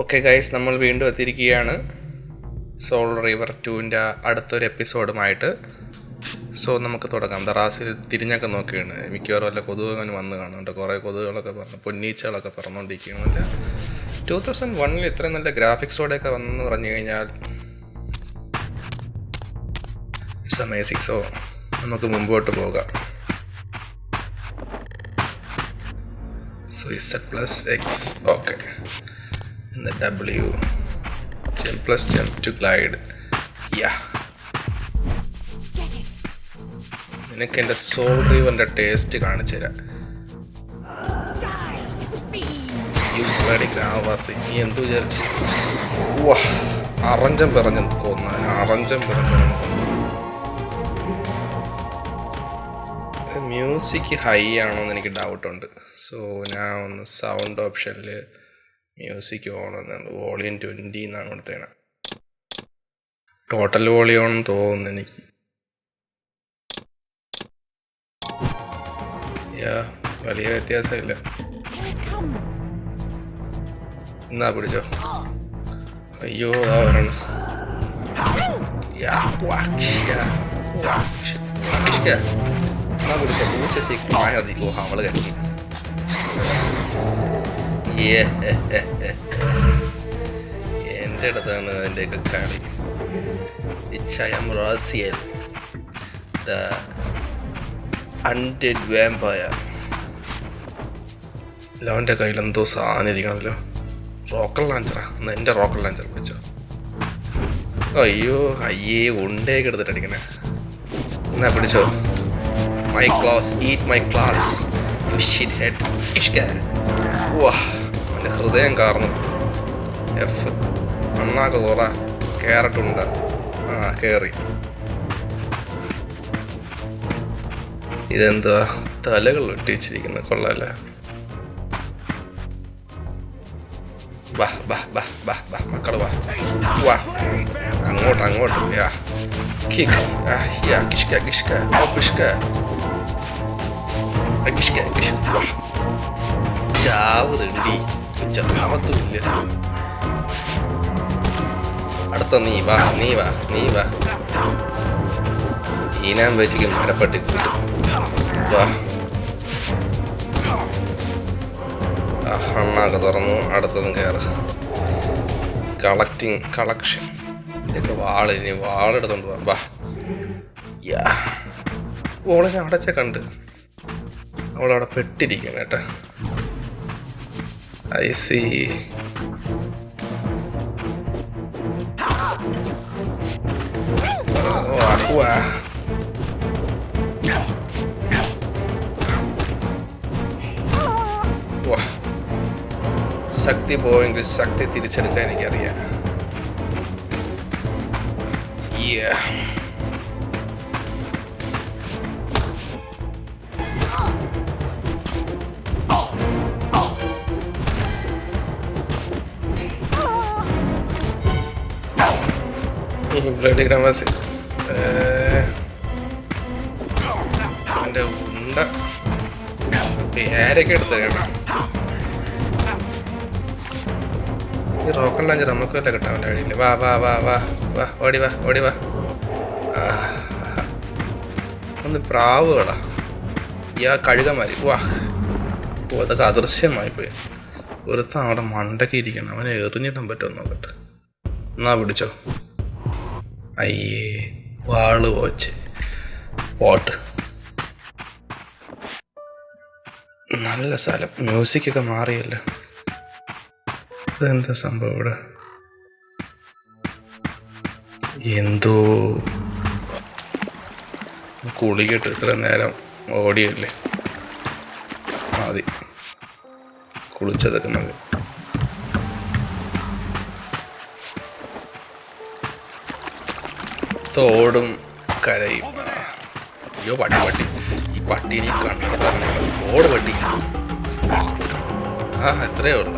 Okay guys, നമ്മൾ വീണ്ടും എത്തിയിരിക്കുകയാണ് സോൾ റീവർ 2-ൻ്റെ അടുത്തൊരു എപ്പിസോഡുമായിട്ട്. സോ നമുക്ക് തുടങ്ങാം. ദറാസിൽ തിരിഞ്ഞൊക്കെ നോക്കുകയാണ്. മിക്കവാറും വല്ല കൊതുകങ്ങനെ വന്ന് കാണുന്നുണ്ട്. കുറേ കൊതുകുകളൊക്കെ പറഞ്ഞു, പൊന്നീച്ചകളൊക്കെ പറഞ്ഞുകൊണ്ടിരിക്കുകയാണല്ല. 2001 ഇത്രയും നല്ല ഗ്രാഫിക്സോടെയൊക്കെ വന്നെന്ന് പറഞ്ഞു കഴിഞ്ഞാൽ ഇറ്റ്സ് അമേസിങ്. സോ നമുക്ക് മുമ്പോട്ട് പോകാം. So Z plus X, okay, and the W, jump plus jump to glide, yeah. നിനക്ക് എൻ്റെ സോൾ റീവറിൻ്റെ ടേസ്റ്റ് കാണിച്ചു തരാം. ഗ്രാമവാസി നീ എന്തു വിചാരിച്ച്? വാ, അറഞ്ചം പിറഞ്ഞു കൊന്നു, അറഞ്ചം പിറഞ്ഞു. മ്യൂസിക് ഹൈ ആണോന്ന് എനിക്ക് ഡൗട്ടുണ്ട്. സോ ഞാൻ ഒന്ന് സൗണ്ട് ഓപ്ഷനിൽ മ്യൂസിക് ഓണെന്നുണ്ട്. വോളിയം 20 എന്നാണ് കൊടുത്തേണ. ടോട്ടൽ വോളിയം ആണെന്ന് തോന്നുന്നു എനിക്ക്. വലിയ വ്യത്യാസമില്ല. എന്നാ പിടിച്ചോ. അയ്യോ ആ വരണം. പിടിച്ചോ. അവള് കറ്റി. എൻ്റെ അടുത്താണ് അതിൻ്റെയൊക്കെ കളി. റസിയൽ ദ അൺഡെഡ് വാമ്പയർ. അവൻ്റെ കയ്യിൽ എന്തോ സാധനം ഇരിക്കണമല്ലോ. റോക്കറ്റ് ലാഞ്ചറാ. എന്നാൽ എൻ്റെ റോക്കറ്റ് ലാഞ്ചർ പിടിച്ചോ. അയ്യോ ഉണ്ടേക്ക് എടുത്തിട്ട് അടിക്കണേ. എന്നാ പിടിച്ചോ. My class, eat my class, you shithead. ഇഷ്ക. വാ, എൻ്റെ ഹൃദയം കാർന്നു. എഫ് അണ്ണാക്ക് തോറ. ക്യാരറ്റുണ്ട്. കയറി. ഇതെന്താ തലകൾ വെട്ടിച്ചിരിക്കുന്നത്? കൊള്ളാല്ലേ. വാ വാ വാ വാ വാ മക്കള് വാ വാ അങ്ങോട്ട് യാ കിക്ക് യാ കിഷ്ക കിഷ്ക കിഷ്ക കിഷ്ക കിഷ്ക. വാ ചാവ് തണ്ടി ചാമത്തുമില്ല. അടുത്ത നീ വാ നീ വാ നീ വാ. ഈനാൻ വെച്ചിക്ക് മരപ്പട്ടി കൂട്ടും. വാ ഹണ്ണാക്കെ തുറന്നു. അടുത്തതും കയറ്. കളക്ഷൻ. ഇതൊക്കെ ഇനി വാളെടുത്തോണ്ട് വാ. യാ ഓളെ അടച്ച കണ്ട് അവളവിടെ പെട്ടിരിക്കണം കേട്ടാ. I C. വാ ശക്തി പോയെങ്കിൽ ശക്തി തിരിച്ചെടുക്കാൻ എനിക്കറിയാം. ഗ്രാമവാസി എൻ്റെ ഉണ്ട പേരൊക്കെ എടുത്ത് തരണം. ഈ റോക്കറ്റ് ലാഞ്ചർ നമുക്ക് വല്ല കിട്ടാൻ വേണ്ട വഴിയില്ല. വാ വാ വാ വാ വാ ഓടി വാ ഓടി വാ. ഒന്ന് പ്രാവുകളാ. കഴുകന്മാര്. വാ ഓ അതൊക്കെ അദൃശ്യമായി പോയി. ഒരുത്തൻ അവിടെ മണ്ടയ്ക്ക് ഇരിക്കണം. അവനെ എറിഞ്ഞിടാൻ പറ്റുമോ നോക്കട്ടെ. എന്നാ പിടിച്ചോ. അയ്യേ വാള് പോച്ച് പോട്ട്. നല്ല സ്ഥലം. മ്യൂസിക്കൊക്കെ മാറിയല്ലോ. ഇതെന്താ സംഭവം ഇവിടെ? എന്തോ കുളിക്കിട്ട് ഇത്ര നേരം ഓടിയല്ലേ. മതി, കുളിച്ചതൊക്കെ മതി. തോടും കരയും. അയ്യോ പട്ടി. ഈ പട്ടീനെ കണ്ടെടുത്താണ്. ഓട് പട്ടി. എത്രയേ ഉള്ള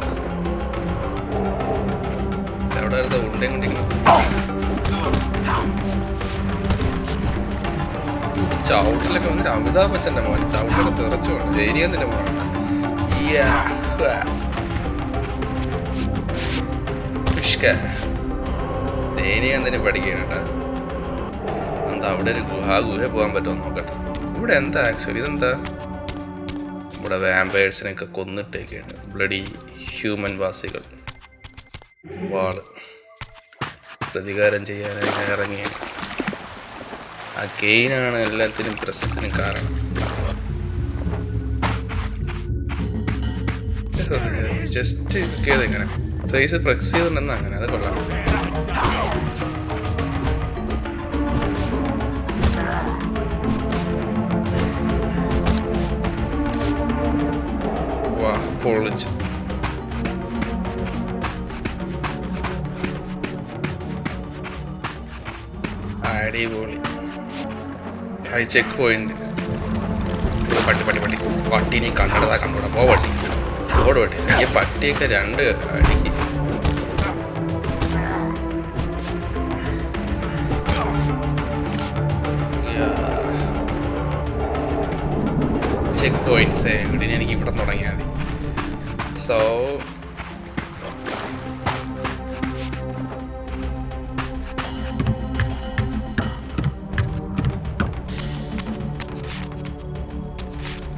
എവിടെ വരുന്ന ഉണ്ടയും കൊണ്ടിരിക്കണം. ചവിട്ടിലൊക്കെ വന്നിട്ട് അമിതാഭ് ബച്ചൻ്റെ മോൻ ചവിട്ടൊക്കെ തെറച്ചു വേണം. ജയിലിയെന്നില്ല മോനുണ്ട്. ഇനി എന്തിനും പഠിക്കണം കേട്ടോ. എന്താ അവിടെ ഒരു ഗുഹ പോകാൻ പറ്റുമോ നോക്കട്ടെ. ഇവിടെ എന്താ ആക്ച്വലി ഇതെന്താ? ഇവിടെ വാമ്പയേഴ്സിനെയൊക്കെ കൊന്നിട്ടേക്കാണ്. Bloody human വാസികൾ. വാള് പ്രതികാരം ചെയ്യാനായി ഇറങ്ങിയാണ്. ആ കെയിനാണ് എല്ലാത്തിനും പ്രശ്നത്തിനും കാരണം. ജസ്റ്റ് ഇരിക്കിയത് എങ്ങനെ ഫേസ് പ്രസ് ചെയ്തിട്ടുണ്ടെന്ന് അങ്ങനെ അത് കൊള്ളാം. വാ പൊളിച്ച്. അടിപൊളി. Hi checkpoint. പട്ടിനെയും കണ്ടടതാ കണ്ടോടാ. പോ പട്ടി ഓട് പട്ടി. ഈ പട്ടിയൊക്കെ 2 അടിക്ക്. ചെക്ക് പോയിന്റ്സ് ഇവിടെ എനിക്ക് ഇവിടെ തുടങ്ങിയാൽ മതി. സോ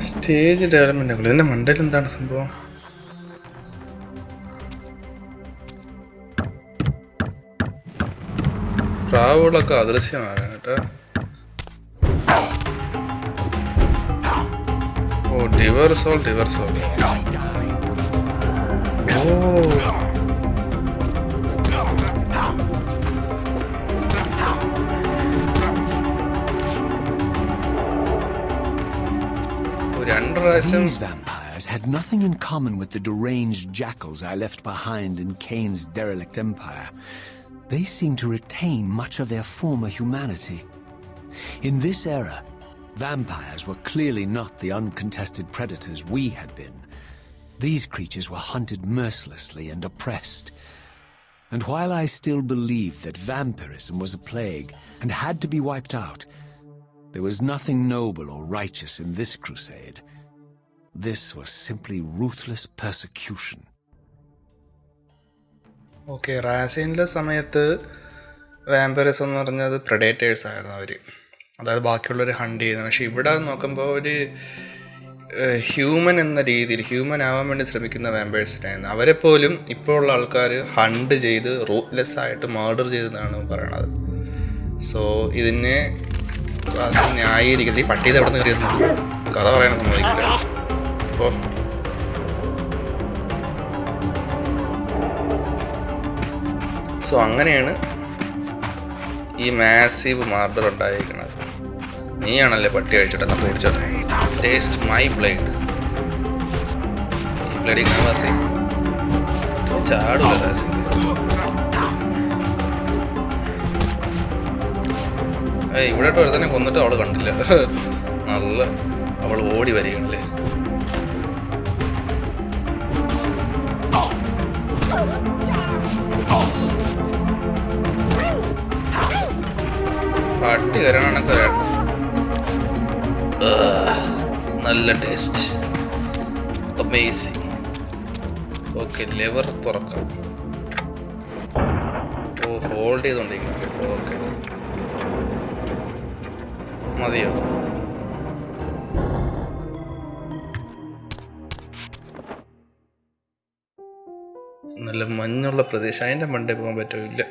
സ്റ്റേജ് ഡെവലപ്മെന്റ് ഒക്കെ ഇതിന്റെ മണ്ടയിൽ എന്താണ് സംഭവം? പ്രാവുകളൊക്കെ അദൃശ്യമാകാൻ കേട്ടോ. ഓ ഡിവേഴ്സോൾ. ഓ These vampires had nothing in common with the deranged jackals I left behind in Kain's derelict empire. They seemed to retain much of their former humanity. In this era, vampires were clearly not the uncontested predators we had been. These creatures were hunted mercilessly and oppressed. And while I still believed that vampirism was a plague and had to be wiped out, there was nothing noble or righteous in this crusade. This was simply ruthless persecution. Okay, റാസിനിലെ സമയത്ത് vampires എന്ന് പറഞ്ഞത് predators ആയിരുന്നു അവർ. അതായത് ബാക്കിയുള്ളവർ hunt ചെയ്യുന്നത്. പക്ഷേ ഇവിടെ നോക്കുമ്പോൾ ഒരു ഹ്യൂമൻ എന്ന രീതിയിൽ ഹ്യൂമൻ ആവാൻ വേണ്ടി ശ്രമിക്കുന്ന വാമ്പയർസിനായിരുന്നു. അവരെപ്പോലും ഇപ്പോൾ ഉള്ള ആൾക്കാർ ഹണ്ട് ചെയ്ത് റൂത്ത്ലെസ് ആയിട്ട് മർഡർ ചെയ്തെന്നാണ് പറയണത്. സോ ഇതിനെ റാസിൻ ന്യായീകരിക്കുന്നത്. ഈ പട്ടിയത് എവിടെ നിന്ന് കയറിയെന്ന് കഥ പറയാൻ സമ്മതിക്കില്ല. അപ്പോൾ സോ അങ്ങനെയാണ് ഈ മാസീവ് മർഡർ ഉണ്ടായിരിക്കുന്നത്. നീയാണല്ലേ പട്ടി കഴിച്ചിട്ട് കുടിച്ചത്. Taste my blade. ഈ ബ്ലേഡ് ഇങ്ങനെ വാസി ചാടൂല റാസി. ഇവിടെ ഒരു തന്നെ കൊന്നിട്ട് അവൾ കണ്ടില്ല. നല്ല അവൾ ഓടി വരികയാണല്ലേ. പട്ടി വരാനൊക്കെ വരാൻ നല്ല ടേസ്റ്റ്. അമേസിങ്. ഓക്കെ, ലെവർ തുറക്കാം. ഓ ഹോൾഡ് ചെയ്തോണ്ടിരിക്കണല്ലേ. ഓക്കെ മതിയോ? നല്ല മഞ്ഞുള്ള പ്രദേശം. അതിൻ്റെ മണ്ടേ പോകാൻ പറ്റില്ല.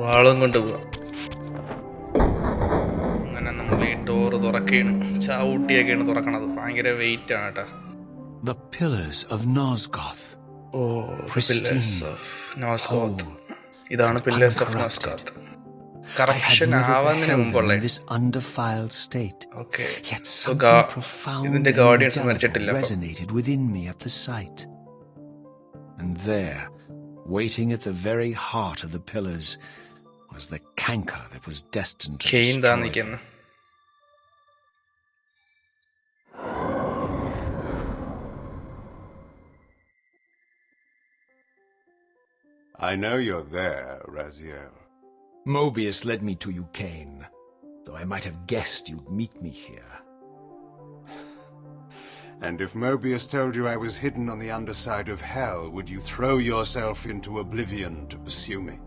വാളും കൊണ്ട് പോവാം. അങ്ങനെ നമ്മൾ ഈ ഡോറ് തുറക്കുകയാണ്. ചവിട്ടിയൊക്കെയാണ് തുറക്കണത്. ഭയങ്കര വെയിറ്റ് ആണ് കേട്ടോ. The pillars of Nosgoth. ഓ, പില്ലേഴ്സ് ഓഫ് നോസ്ഗോത്ത്. ഇതാണ് പില്ലേഴ്സ് ഓഫ് നോസ്ഗോത്ത്. കറപ്ഷൻ ആവുന്നതിന് മുമ്പുള്ള. ഓക്കെ, സോ ഇതിന്റെ ഗാർഡിയൻസ് മരിച്ചിട്ടില്ല. And there, waiting at the very heart of the pillars, was the canker that was destined to destroy them. I know you're there, Raziel. Mobius led me to you, Kain, though I might have guessed you'd meet me here. And if Mobius told you I was hidden on the underside of hell, would you throw yourself into oblivion to pursue me?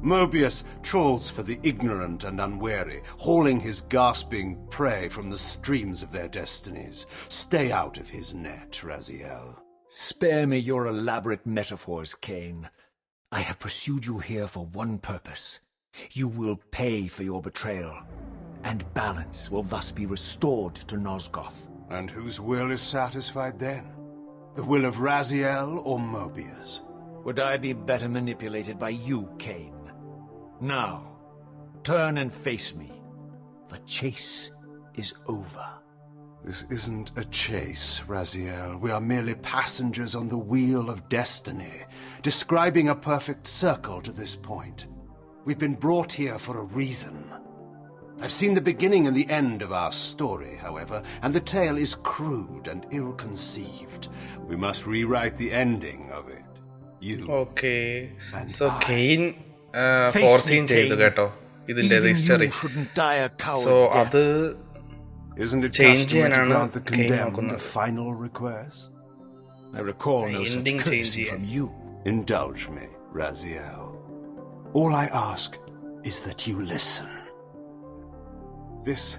Mobius trawls for the ignorant and unwary, hauling his gasping prey from the streams of their destinies. Stay out of his net, Raziel. Spare me your elaborate metaphors, Kain. I have pursued you here for one purpose. You will pay for your betrayal, and balance will thus be restored to Nosgoth. And whose will is satisfied then? The will of Raziel or Mobius? Would I be better manipulated by you, Kain? Now, turn and face me. The chase is over. This isn't a chase, Raziel. We are merely passengers on the wheel of destiny, describing a perfect circle to this point. We've been brought here for a reason. I've seen the beginning and the end of our story, however, and the tale is crude and ill-conceived. We must rewrite the ending of it. You Okay. and So I. Kain Face foreseen me, ചെയ്തു Kain. കേട്ടോ ഇതിന്റെ Even history. you shouldn't die a coward's so death. അത് Isn't it Change customary to ചെയ്യാനാണ് grant the Kain condemned a നോക്കുന്നത്. final request? I recall no such Ending change courtesy ചെയ്യാൻ. from you. Indulge me, Raziel. All I ask is that you listen. This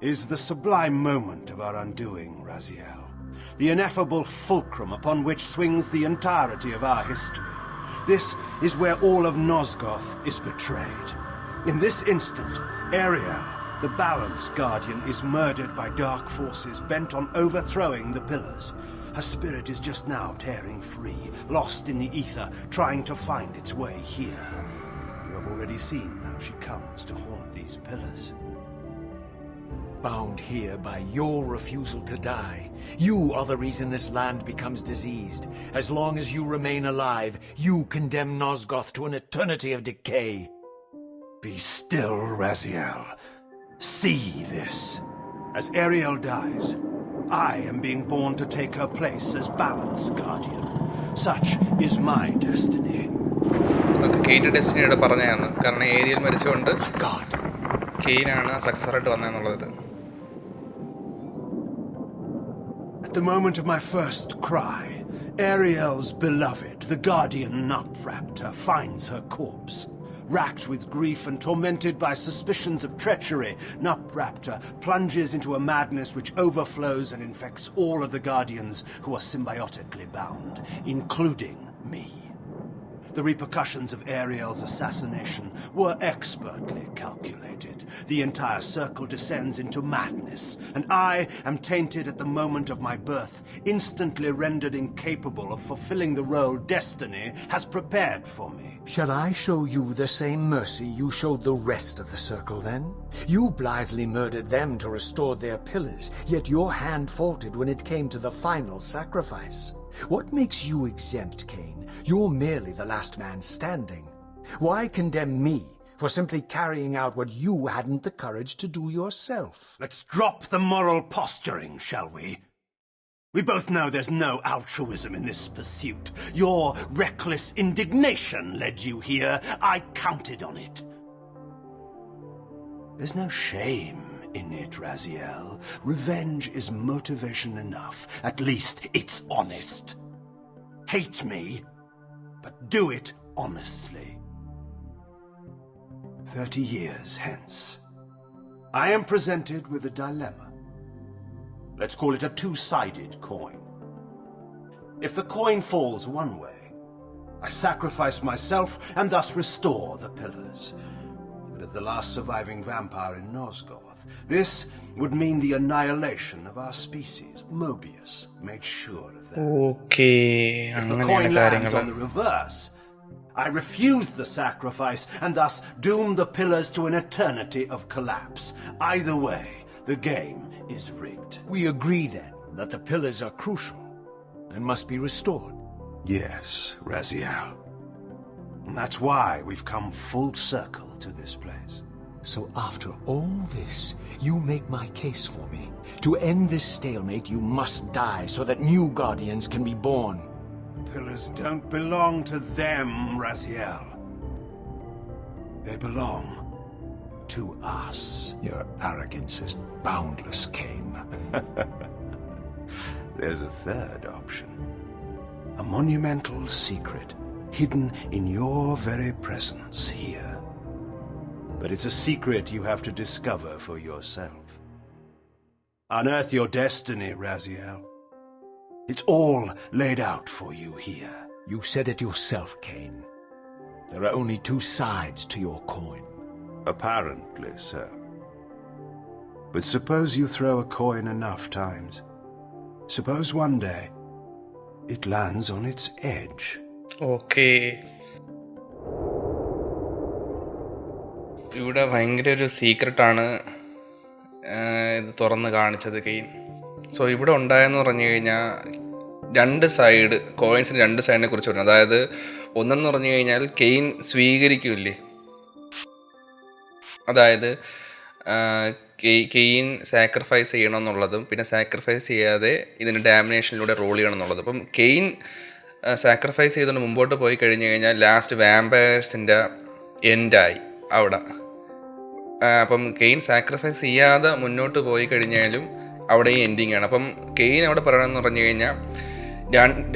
is the sublime moment of our undoing, Raziel. The ineffable fulcrum upon which swings the entirety of our history. This is where all of Nosgoth is betrayed. In this instant, Ariel, the Balance Guardian, is murdered by dark forces bent on overthrowing the Pillars. Her spirit is just now tearing free, lost in the ether, trying to find its way here. You have already seen how she comes to haunt these Pillars. Bound here by your refusal to die. You are the reason this land becomes diseased. As long as you remain alive, you condemn Nosgoth to an eternity of decay. Be still, Raziel. See this. As Ariel dies, I am being born to take her place as Balance Guardian. Such is my destiny. നമുക്ക് കെയിൻ്റെ ഡെസ്റ്റിനിയുടെ പറഞ്ഞതാണ്. കാരണം Ariel മരിച്ചുകൊണ്ട് My God. കെയിനാണ് സക്സസറായിട്ട് വന്നതെന്നുള്ളത്. At the moment of my first cry, Ariel's beloved, the Guardian Nupraptor, finds her corpse. Racked with grief and tormented by suspicions of treachery, Nupraptor plunges into a madness which overflows and infects all of the Guardians who are symbiotically bound, including me. The repercussions of Ariel's assassination were expertly calculated. The entire circle descends into madness, and I am tainted at the moment of my birth, instantly rendered incapable of fulfilling the role destiny has prepared for me. Shall I show you the same mercy you showed the rest of the circle, then? You blithely murdered them to restore their pillars, yet your hand faltered when it came to the final sacrifice. What makes you exempt, Kain? You're merely the last man standing. Why condemn me for simply carrying out what you hadn't the courage to do yourself? Let's drop the moral posturing, shall we? We both know there's no altruism in this pursuit. Your reckless indignation led you here. I counted on it. There's no shame in it, Raziel. Revenge is motivation enough. At least it's honest. Hate me, but do it honestly. 30 years hence, I am presented with a dilemma. Let's call it a two-sided coin. If the coin falls one way, I sacrifice myself and thus restore the Pillars. But as the last surviving vampire in Nosgoth, this would mean the annihilation of our species. Mobius made sure of that. Okay, If the അങ്ങനെയാണ് coin lands കാര്യങ്ങൾ. on the reverse, I refuse the sacrifice and thus doom the Pillars to an eternity of collapse. Either way, the game is rigged. We agree, then, that the pillars are crucial and must be restored. Yes, Raziel. And that's why we've come full circle to this place. So after all this, you make my case for me. To end this stalemate, you must die so that new Guardians can be born. Pillars don't belong to them, Raziel. They belong to us. Your arrogance is boundless, Kain. There's a third option. A monumental secret hidden in your very presence here. But it's a secret you have to discover for yourself. Unearth your destiny, Raziel. It's all laid out for you here. You said it yourself, Kain. There are only two sides to your coin. Apparently so. But suppose you throw a coin enough times. Suppose one day it lands on its edge. Okay, ഇവിടെ ഭയങ്കര ഒരു സീക്രട്ടാണ് ഇത് തുറന്ന് കാണിച്ചത് cane. So ഇവിടെ ഉണ്ടായെന്ന് പറഞ്ഞു കഴിഞ്ഞാൽ രണ്ട് സൈഡ്, കോയിൻസിന് രണ്ട് സൈഡിനെ കുറിച്ച് പറഞ്ഞു. അതായത് ഒന്നെന്ന് പറഞ്ഞു കഴിഞ്ഞാൽ കെയിൻ സ്വീകരിക്കില്ലേ, അതായത് കെയിൻ സാക്രിഫൈസ് ചെയ്യണമെന്നുള്ളതും പിന്നെ സാക്രിഫൈസ് ചെയ്യാതെ ഇതിൻ്റെ ഡാമിനേഷനിലൂടെ റോൾ ചെയ്യണമെന്നുള്ളതും. അപ്പം കെയിൻ സാക്രിഫൈസ് ചെയ്തുകൊണ്ട് മുമ്പോട്ട് പോയി കഴിഞ്ഞ് കഴിഞ്ഞാൽ ലാസ്റ്റ് വാമ്പയേഴ്സിൻ്റെ എൻഡായി അവിടെ. അപ്പം കെയിൻ സാക്രിഫൈസ് ചെയ്യാതെ മുന്നോട്ട് പോയി കഴിഞ്ഞാലും അവിടെ ഈ എൻഡിങ് ആണ്. അപ്പം കെയിൻ അവിടെ പറയണമെന്ന് പറഞ്ഞു കഴിഞ്ഞാൽ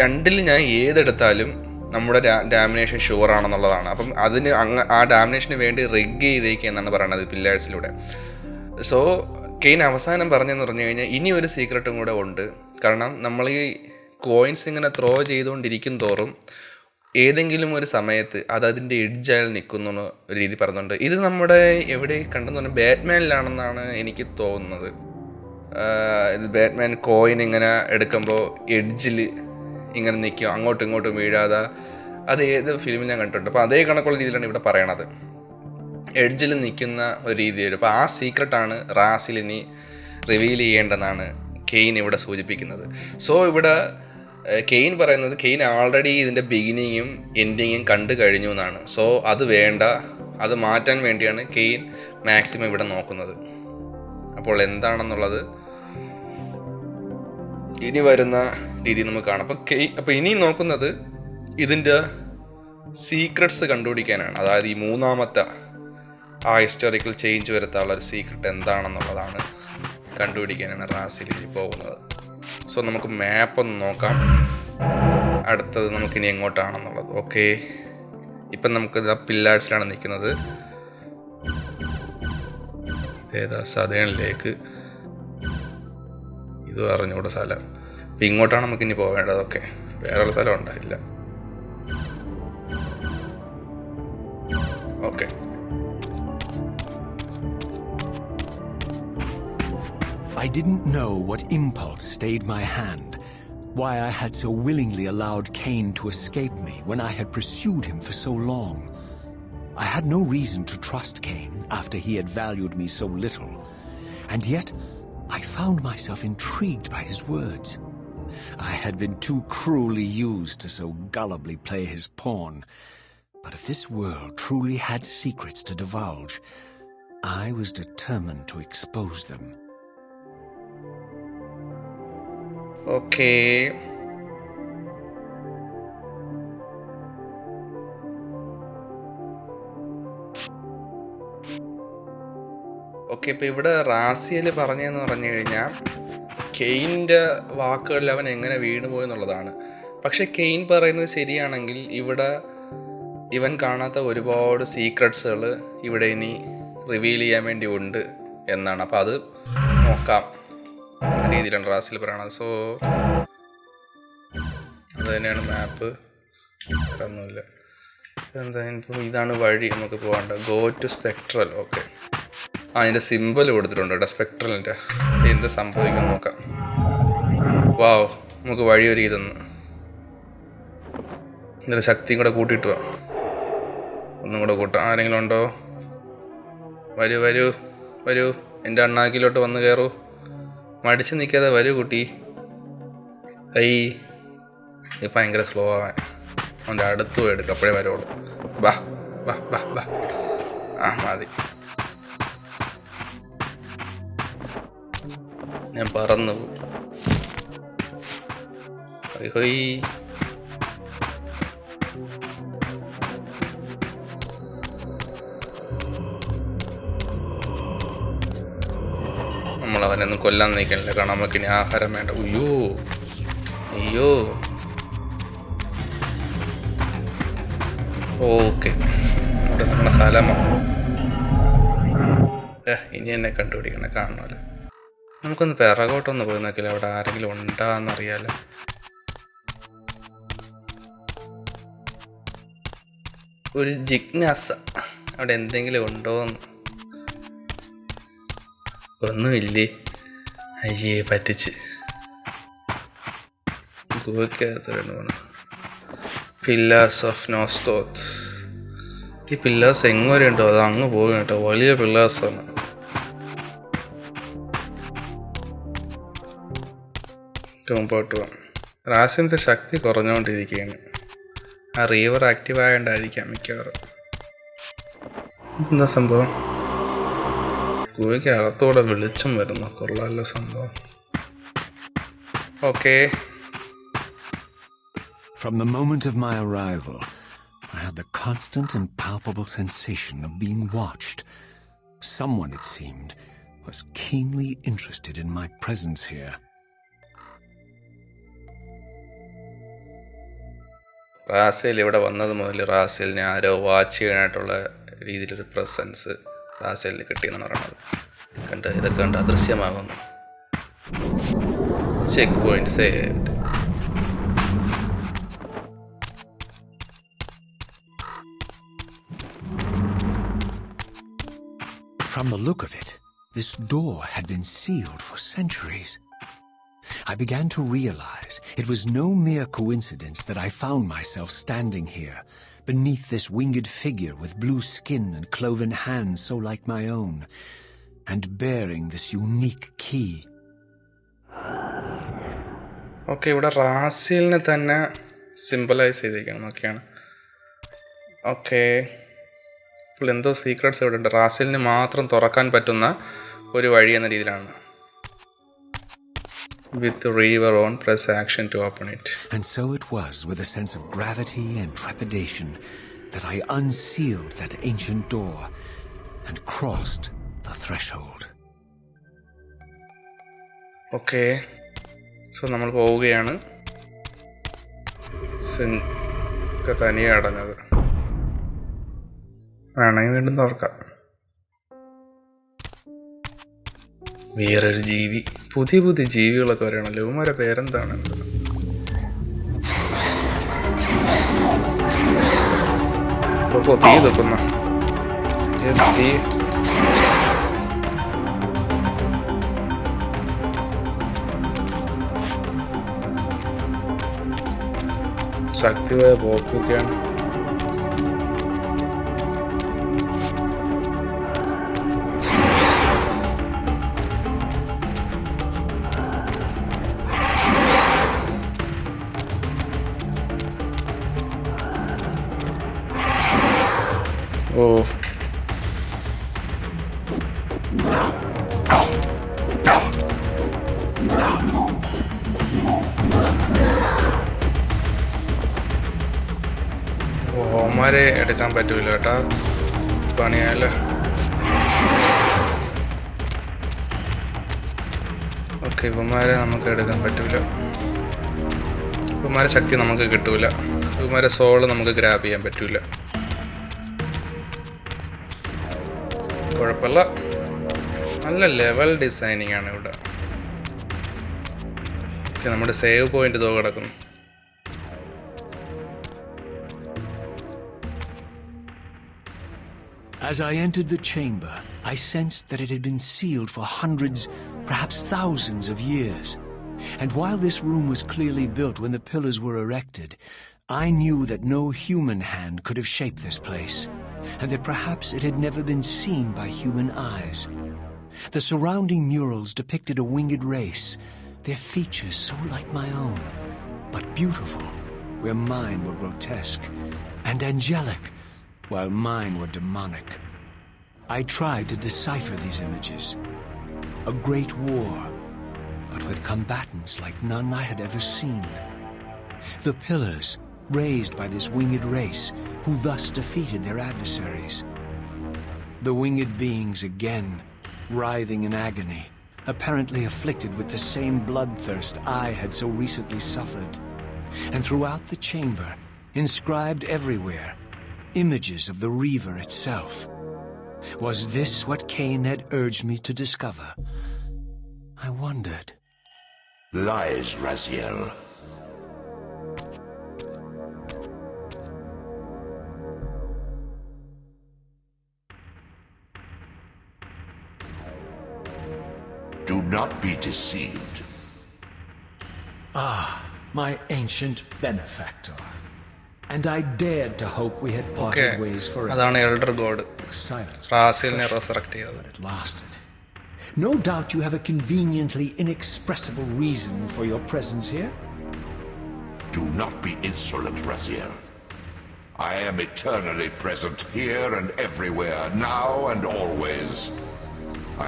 രണ്ടിൽ ഞാൻ ഏതെടുത്താലും നമ്മുടെ ഡാമിനേഷൻ ഷുവറാണെന്നുള്ളതാണ്. അപ്പം അതിന് ആ ഡാമിനേഷന് വേണ്ടി റിഗ് ചെയ്തേക്കുക എന്നാണ് പറയുന്നത് പില്ലേഴ്സിലൂടെ. സോ കെയിൻ അവസാനം പറഞ്ഞെന്ന് പറഞ്ഞു കഴിഞ്ഞാൽ ഇനി ഒരു സീക്രട്ടും കൂടെ ഉണ്ട്. കാരണം നമ്മൾ ഈ കോയിൻസ് ഇങ്ങനെ ത്രോ ചെയ്തുകൊണ്ടിരിക്കും തോറും ഏതെങ്കിലും ഒരു സമയത്ത് അതിൻ്റെ എഡ്ജായി നിൽക്കുന്ന ഒരു രീതി പറയുന്നുണ്ട്. ഇത് നമ്മുടെ എവിടെ കണ്ടെന്ന് പറഞ്ഞാൽ ബാറ്റ്മാനിലാണെന്നാണ് എനിക്ക് തോന്നുന്നത്. ഇത് ബാറ്റ്മാൻ കോയിൻ ഇങ്ങനെ എടുക്കുമ്പോൾ എഡ്ജിൽ ഇങ്ങനെ നിൽക്കും, അങ്ങോട്ടും ഇങ്ങോട്ടും വീഴാതെ. അത് ഏത് ഫിലിമിൽ ഞാൻ കണ്ടിട്ടുണ്ട്. അപ്പോൾ അതേ കണക്കുള്ള രീതിയിലാണ് ഇവിടെ പറയണത്, എഡ്ജിൽ നിൽക്കുന്ന ഒരു രീതി വരും. അപ്പോൾ ആ സീക്രട്ടാണ് റാസിലിനി റിവീൽ ചെയ്യേണ്ടതെന്നാണ് കെയിൻ ഇവിടെ സൂചിപ്പിക്കുന്നത്. സോ ഇവിടെ കെയിൻ പറയുന്നത് കെയിൻ ആൾറെഡി ഇതിൻ്റെ ബിഗിനിങ്ങും എൻഡിങ്ങും കണ്ടു കഴിഞ്ഞു എന്നാണ്. സോ അത് വേണ്ട, അത് മാറ്റാൻ വേണ്ടിയാണ് കെയിൻ മാക്സിമം ഇവിടെ നോക്കുന്നത്. അപ്പോൾ എന്താണെന്നുള്ളത് ഇനി വരുന്ന രീതി നമുക്ക് കാണാം. അപ്പോൾ ഇനി നോക്കുന്നത് ഇതിൻ്റെ സീക്രട്സ് കണ്ടുപിടിക്കാനാണ്. അതായത് ഈ മൂന്നാമത്തെ ആ ഹിസ്റ്റോറിക്കൽ ചേഞ്ച് വരുത്താനുള്ള ഒരു സീക്രട്ട് എന്താണെന്നുള്ളതാണ് കണ്ടുപിടിക്കാനാണ് റാസിലിനി പോകുന്നത്. സോ നമുക്ക് മാപ്പ് ഒന്ന് നോക്കാം, അടുത്തത് നമുക്കിനി എങ്ങോട്ടാണെന്നുള്ളത്. ഓക്കെ, ഇപ്പം നമുക്കിത് ആ പില്ലേഴ്സിലാണ് നിൽക്കുന്നത്. ഇതേതാ സദേണിലേക്ക്, ഇത് അറിഞ്ഞൂടെ സ്ഥലം. അപ്പം ഇങ്ങോട്ടാണ് നമുക്കിനി പോവേണ്ടത്. ഓക്കെ, വേറെയുള്ള സ്ഥലം ഉണ്ടായില്ല. Okay, I didn't know what impulse stayed my hand, why I had so willingly allowed Kain to escape me when I had pursued him for so long. I had no reason to trust Kain after he had valued me so little, and yet I found myself intrigued by his words. I had been too cruelly used to so gullibly play his pawn, but if this world truly had secrets to divulge, I was determined to expose them. Okay, ഇപ്പോൾ ഇവിടെ റാസിയൽ പറഞ്ഞതെന്ന് പറഞ്ഞു കഴിഞ്ഞാൽ കെയിൻ്റെ വാക്കുകളിൽ അവൻ എങ്ങനെ വീണുപോയി എന്നുള്ളതാണ്. പക്ഷെ കെയിൻ പറയുന്നത് ശരിയാണെങ്കിൽ ഇവിടെ ഇവൻ കാണാത്ത ഒരുപാട് സീക്രട്സുകൾ ഇവിടെ ഇനി റിവീൽ ചെയ്യാൻ വേണ്ടി ഉണ്ട് എന്നാണ്. അപ്പോൾ അത് നോക്കാം എന്ന രീതിയിലാണ് റാസിൽ പറയണത്. സോ അത് തന്നെയാണ് മാപ്പ്, ഒന്നുമില്ല. എന്താ ഇപ്പോൾ ഇതാണ് വഴി നമുക്ക് പോകേണ്ട. Go to spectral. ഓക്കെ, അതിൻ്റെ സിമ്പിൾ കൊടുത്തിട്ടുണ്ട് കേട്ടോ, സ്പെക്ട്രലിൻ്റെ. എന്ത് സംഭവിക്കും നോക്കാം. വാവ്, നമുക്ക് വഴി ഒരു ഇതൊന്ന് ഇതിൻ്റെ ശക്തിയും കൂടെ കൂട്ടിയിട്ട് വാ, ഒന്നും കൂടെ കൂട്ടാം. ആരെങ്കിലും ഉണ്ടോ? വരൂ വരൂ വരൂ, എൻ്റെ അണ്ണാക്കിലോട്ട് വന്ന് കയറൂ, മടിച്ച് നിൽക്കാതെ വരൂ കുട്ടി. ഇത് ഭയങ്കര സ്ലോ ആവാൻ, അവൻ്റെ അടുത്ത് പോയി എടുക്കുക, അപ്പോഴേ വരുള്ളൂ. ബാ ബാ ബാ ബാ, ആ മതി. ഞാൻ പറന്നു പോകും. ഹൊയ്, നമ്മളവനൊന്നും കൊല്ലാൻ നിൽക്കണില്ല, കാരണം നമുക്കിനി ആഹാരം വേണ്ട. ഉയ്യോ, അയ്യോ. ഓക്കെ, ഇവിടെ നമ്മുടെ സ്ഥലമാണ്. ഇനി എന്നെ കണ്ടുപിടിക്കണേ, കാണണമല്ലോ. നമുക്കൊന്ന് പിറകോട്ടൊന്ന് പോയി നോക്കില്ല, അവിടെ ആരെങ്കിലും ഉണ്ടാന്നറിയാലോ. ഒരു ജിജ്ഞാസ, അവിടെ എന്തെങ്കിലും ഉണ്ടോന്ന്. ഒന്നുമില്ലേ? അയ്യേ, പറ്റിച്ച്. ഗുഹയ്ക്കകത്ത് പില്ലേഴ്സ് ഓഫ് നോസ്കോത്ത്. ഈ പില്ലേഴ്സ് എങ്ങനെ ഉണ്ടോ അത് അങ്ങ് പോകും കേട്ടോ, വലിയ പില്ലേഴ്സാണ്. മുമ്പോട്ട് പോകാം. റാസിൻ്റെ ശക്തി കുറഞ്ഞുകൊണ്ടിരിക്കുകയാണ്. ആ റീവർ ആക്റ്റീവ് ആയതുകൊണ്ടായിരിക്കാം മിക്കവാറും. എന്താ സംഭവം? ഗുഹയ്ക്ക് അകത്തൂടെ വെളിച്ചം വരുന്നു, കൊള്ളാമല്ലോ സംഭവം. Okay. From the moment of my arrival, I had the constant and palpable sensation of being watched. Someone, it seemed, was keenly interested in my presence here. Razel ഇവിടെ വന്നത് മുതൽ റാസേലിനെ ആരോ വാച്ച് ചെയ്യാനായിട്ടുള്ള രീതിയിലൊരു പ്രസൻസ് റാസേലിന് കിട്ടിയെന്നാണ് പറയുന്നത്. ഇതൊക്കെ കണ്ട് അദൃശ്യമാകുന്നു. Checkpoint saved. From the look of it, this door had been sealed for centuries. I began to realize it was no mere coincidence that I found myself standing here, beneath this winged figure with blue skin and cloven hands so like my own, and bearing this unique key. Okay, ഇവിടെ റാസേലിനെ തന്നെ symbolise ചെയ്തിരിക്കണം എന്നൊക്കെയാണ്. Okay, ഇപ്പോൾ എന്തോ secrets ഇവിടെ ഉണ്ട്. റാസേലിന് മാത്രം തുറക്കാൻ പറ്റുന്ന ഒരു വഴി എന്ന രീതിയിലാണ്. With Reaver on, press action to open it. And so it was with a sense of gravity and trepidation that I unsealed that ancient door and crossed the threshold. Okay, so നമ്മൾ പോവുകയാണ്. തനിയെ അടഞ്ഞത് വേണമെങ്കിൽ വീണ്ടും തുറക്കാം. വേറൊരു ജീവി, പുതിയ പുതിയ ജീവികളൊക്കെ വരെയാണല്ലോ. ഇവന്മാരെ പേരെന്താണ്? തീ തുപ്പുന്ന തീ. ശക്തിയായ പോക്കൊക്കെയാണ്. ഓ, ഓമാരെ എടുക്കാൻ പറ്റൂല കേട്ടാ, പണിയാല. ഓക്കെ, ഇവന്മാരെ നമുക്ക് എടുക്കാൻ പറ്റൂല. ഇവന്മാരെ ശക്തി നമുക്ക് കിട്ടൂല. ഇവന്മാരെ സോള് നമുക്ക് ഗ്രാബ് ചെയ്യാൻ പറ്റൂല. കുഴപ്പമില്ല, നല്ല ലെവൽ ഡിസൈനിങ് ആണ് ഇവിടെ. ഓക്കെ, നമ്മുടെ സേവ് പോയിന്റ് ഇതോ കിടക്കുന്നു. As I entered the chamber, I sensed that it had been sealed for hundreds, perhaps thousands of years. And while this room was clearly built when the pillars were erected, I knew that no human hand could have shaped this place, and that perhaps it had never been seen by human eyes. The surrounding murals depicted a winged race, their features so like my own, but beautiful, where mine were grotesque, and angelic, while mine were demonic. I tried to decipher these images. A great war, but with combatants like none I had ever seen. The pillars, raised by this winged race, who thus defeated their adversaries. The winged beings again, writhing in agony, apparently afflicted with the same bloodthirst I had so recently suffered. And throughout the chamber, inscribed everywhere, images of the Reaver itself. Was this what Kain had urged me to discover? I wondered. Lies, Raziel. Do not be deceived. Ah, my ancient benefactor. And I dared to hope we had parted ways forever. അതാണ് elder God Silence. റാസിലിനെ റെസറക്ട് ചെയ്തത്. But it lasted. No doubt you have a conveniently inexpressible reason for your presence here. Do not be insolent, Raziel. I am eternally present here and everywhere, now and always.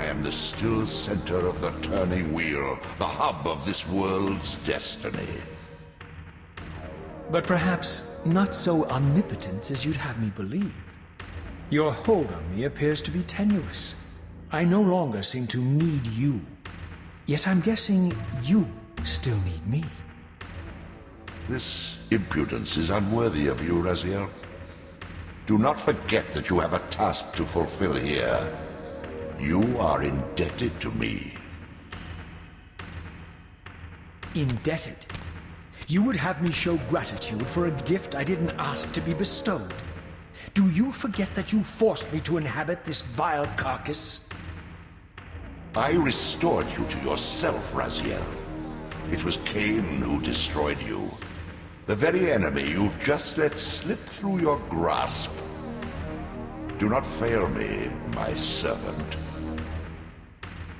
I am the still center of the turning wheel, the hub of this world's destiny. But perhaps not so omnipotent as you'd have me believe. Your hold on me appears to be tenuous. I no longer seem to need you. Yet I'm guessing you still need me. This impudence is unworthy of you, Raziel. Do not forget that you have a task to fulfill here. You are indebted to me. Indebted? You would have me show gratitude for a gift I didn't ask to be bestowed. Do you forget that you forced me to inhabit this vile carcass? I restored you to yourself, Raziel. It was Kain who destroyed you. The very enemy you've just let slip through your grasp. Do not fail me, my servant.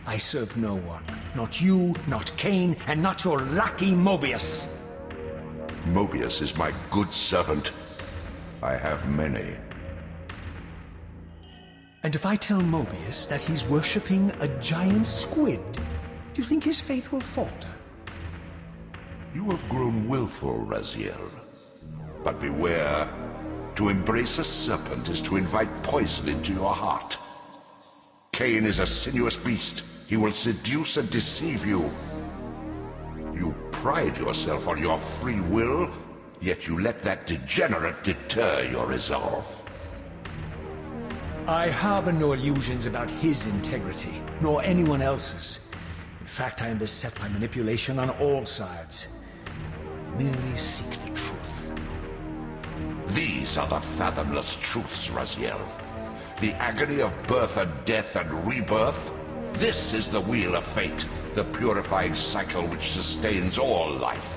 I serve no one. Not you, not Kain, and not your lackey Mobius. Mobius is my good servant. I have many. And if I tell Mobius that he's worshipping a giant squid, do you think his faith will falter? You have grown willful, Raziel. But beware. To embrace a serpent is to invite poison into your heart. Kain is a sinuous beast. He will seduce and deceive you. You pride yourself on your free will, yet you let that degenerate deter your resolve. I harbor no illusions about his integrity, nor anyone else's. In fact, I am beset by manipulation on all sides. I merely seek the truth. These are the fathomless truths, Raziel. The agony of birth and death and rebirth. This is the wheel of fate, the purifying cycle which sustains all life.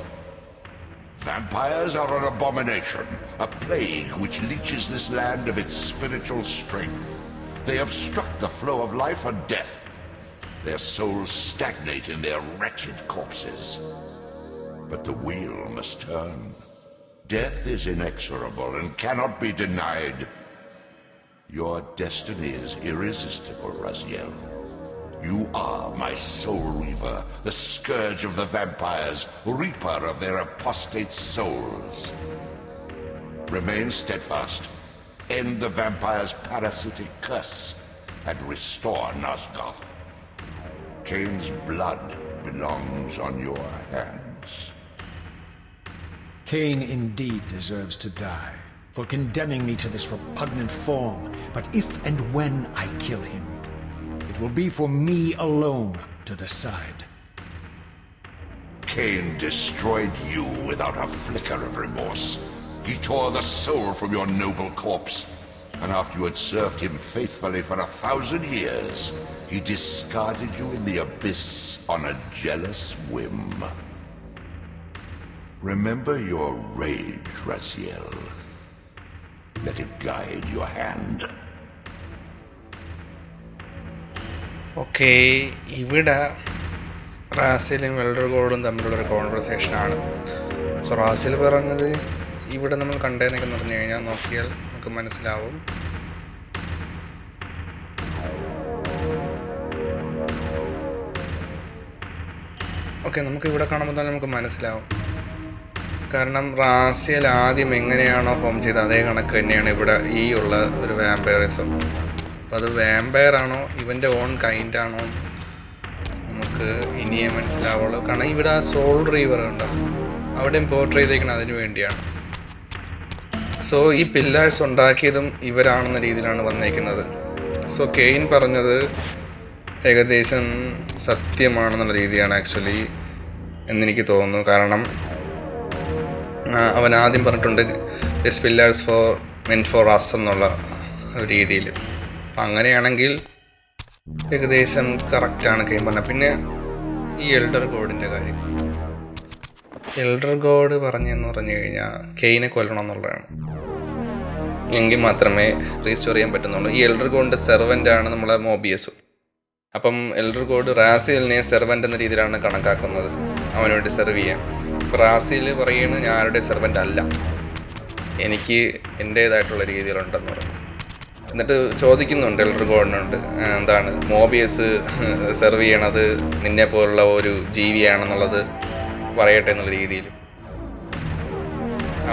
Vampires are an abomination, a plague which leeches this land of its spiritual strength. They obstruct the flow of life and death. Their souls stagnate in their wretched corpses. But the wheel must turn. Death is inexorable and cannot be denied. Your destiny is irresistible, Raziel. You are my soul reaver, the scourge of the vampires, reaper of their apostate souls. Remain steadfast, end the vampire's parasitic curse, and restore Nosgoth. Kain's blood belongs on your hands. Kain indeed deserves to die for condemning me to this repugnant form, but if and when I kill him, it will be for me alone to decide. Kain destroyed you without a flicker of remorse. He tore the soul from your noble corpse, and after you had served him faithfully for 1,000 years, he discarded you in the abyss on a jealous whim. Remember your rage, Raziel. Let it guide your hand. Okay, ഇവിടെ റാസിലും elder ഗോഡും തമ്മിലുള്ളൊരു കോൺവെർസേഷനാണ്. So റാസിൽ പറഞ്ഞത് ഇവിടെ നമ്മൾ കണ്ടേന്നൊക്കെ പറഞ്ഞു കഴിഞ്ഞാൽ നോക്കിയാൽ നമുക്ക് മനസ്സിലാവും. Okay, നമുക്ക് ഇവിടെ കാണുമ്പോൾ തന്നെ നമുക്ക് മനസ്സിലാവും. കാരണം റാസിയൽ ആദ്യം എങ്ങനെയാണോ ഫോം ചെയ്തത് അതേ കണക്ക് തന്നെയാണ് ഇവിടെ ഈ ഉള്ള ഒരു വാമ്പയറിസം. അപ്പോൾ അത് വാമ്പയറാണോ ഇവൻ്റെ ഓൺ കൈൻഡാണോ നമുക്ക് ഇനിയേ മനസ്സിലാവുള്ളൂ. കാരണം ഇവിടെ ആ സോൾ റീവർ ഉണ്ട്, അവിടെയും പോർട്രേ ചെയ്തേക്കുന്നത് അതിനു വേണ്ടിയാണ്. സോ ഈ പില്ലേഴ്സ് ഉണ്ടാക്കിയതും ഇവരാണെന്ന രീതിയിലാണ് വന്നേക്കുന്നത്. സോ കെയിൻ പറഞ്ഞത് ഏകദേശം സത്യമാണെന്നുള്ള രീതിയാണ് ആക്ച്വലി എന്നെനിക്ക് തോന്നുന്നു. കാരണം അവൻ ആദ്യം പറഞ്ഞിട്ടുണ്ട് this pillars meant for us എന്നുള്ള രീതിയിൽ. അപ്പം അങ്ങനെയാണെങ്കിൽ ഏകദേശം കറക്റ്റാണ് കെയിൻ പറഞ്ഞത്. പിന്നെ ഈ എൽഡർ ഗോഡിൻ്റെ കാര്യം, എൽഡർ ഗോഡ് പറഞ്ഞെന്ന് പറഞ്ഞു കഴിഞ്ഞാൽ കെയിനെ കൊല്ലണം എന്നുള്ളതാണ്. എങ്കിൽ മാത്രമേ റീസ്റ്റോർ ചെയ്യാൻ പറ്റുന്നുള്ളൂ. ഈ എൽഡർ ഗോഡിൻ്റെ സെർവൻ്റാണ് നമ്മളെ മോബിയസ്. അപ്പം എൽഡർ ഗോഡ് റാസിയലിനെ സെർവൻ്റ് എന്ന രീതിയിലാണ് കണക്കാക്കുന്നത്, അവന് വേണ്ടി സെർവ് ചെയ്യാൻ. അപ്പോൾ റാസിയൽ പറയുന്നത് ഞാൻ ആരുടെ സെർവൻ്റ് അല്ല, എനിക്ക് എൻ്റേതായിട്ടുള്ള രീതിയിലുണ്ടെന്ന് പറഞ്ഞു. എന്നിട്ട് ചോദിക്കുന്നുണ്ട് എൽഡർ ഗോഡിനുണ്ട്, എന്താണ് മോബിയസ് സെർവ് ചെയ്യണത് നിന്നെ പോലുള്ള ഒരു ജീവിയാണെന്നുള്ളത് പറയട്ടെ എന്നുള്ള രീതിയിൽ.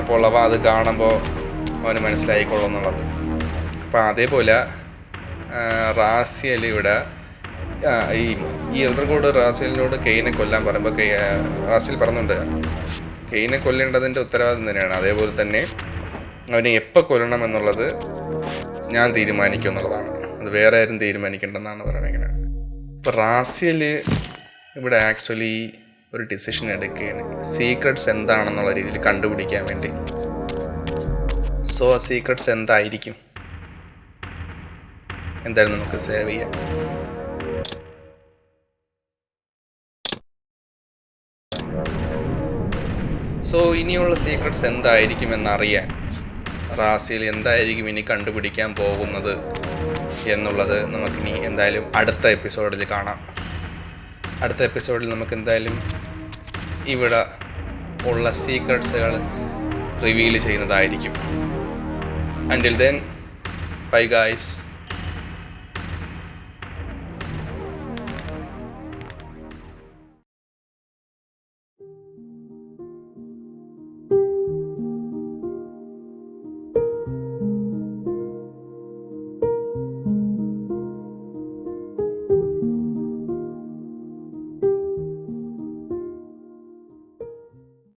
അപ്പോൾ അവ അത് കാണുമ്പോൾ അവന് മനസ്സിലായിക്കൊള്ളും എന്നുള്ളത്. അപ്പോൾ അതേപോലെ റാസിയൽ ഇവിടെ ഈ എൽഡർ ഗോഡ് റാസിയലിനോട് കെയിനെ കൊല്ലാൻ പറയുമ്പോൾ റാസിയൽ പറഞ്ഞുണ്ട് കെയിനെ കൊല്ലേണ്ടതിൻ്റെ ഉത്തരവാദിത്വം തന്നെയാണ്. അതേപോലെ തന്നെ അവനെ എപ്പോൾ കൊല്ലണം എന്നുള്ളത് ഞാൻ തീരുമാനിക്കും എന്നുള്ളതാണ്, അത് വേറെ ആരും തീരുമാനിക്കേണ്ടെന്നാണ് പറയുന്നത്. അപ്പോൾ റാസിയൽ ഇവിടെ ആക്ച്വലി ഒരു ഡിസിഷൻ എടുക്കുകയാണ്, സീക്രട്സ് എന്താണെന്നുള്ള രീതിയിൽ കണ്ടുപിടിക്കാൻ വേണ്ടി. സോ ആ സീക്രട്സ് എന്തായിരിക്കും, എന്തായാലും നമുക്ക് സേവ് ചെയ്യാം. സോ ഇനിയുള്ള സീക്രട്സ് എന്തായിരിക്കും എന്നറിയാൻ റാസിയൽ എന്തായിരിക്കും ഇനി കണ്ടുപിടിക്കാൻ പോകുന്നത് എന്നുള്ളത് നമുക്കിനി എന്തായാലും അടുത്ത എപ്പിസോഡിൽ കാണാം. അടുത്ത എപ്പിസോഡിൽ നമുക്ക് എന്തായാലും ഇവിടെ ഉള്ള സീക്രട്സുകൾ റിവീൽ ചെയ്യുന്നതായിരിക്കും. Until then, bye guys.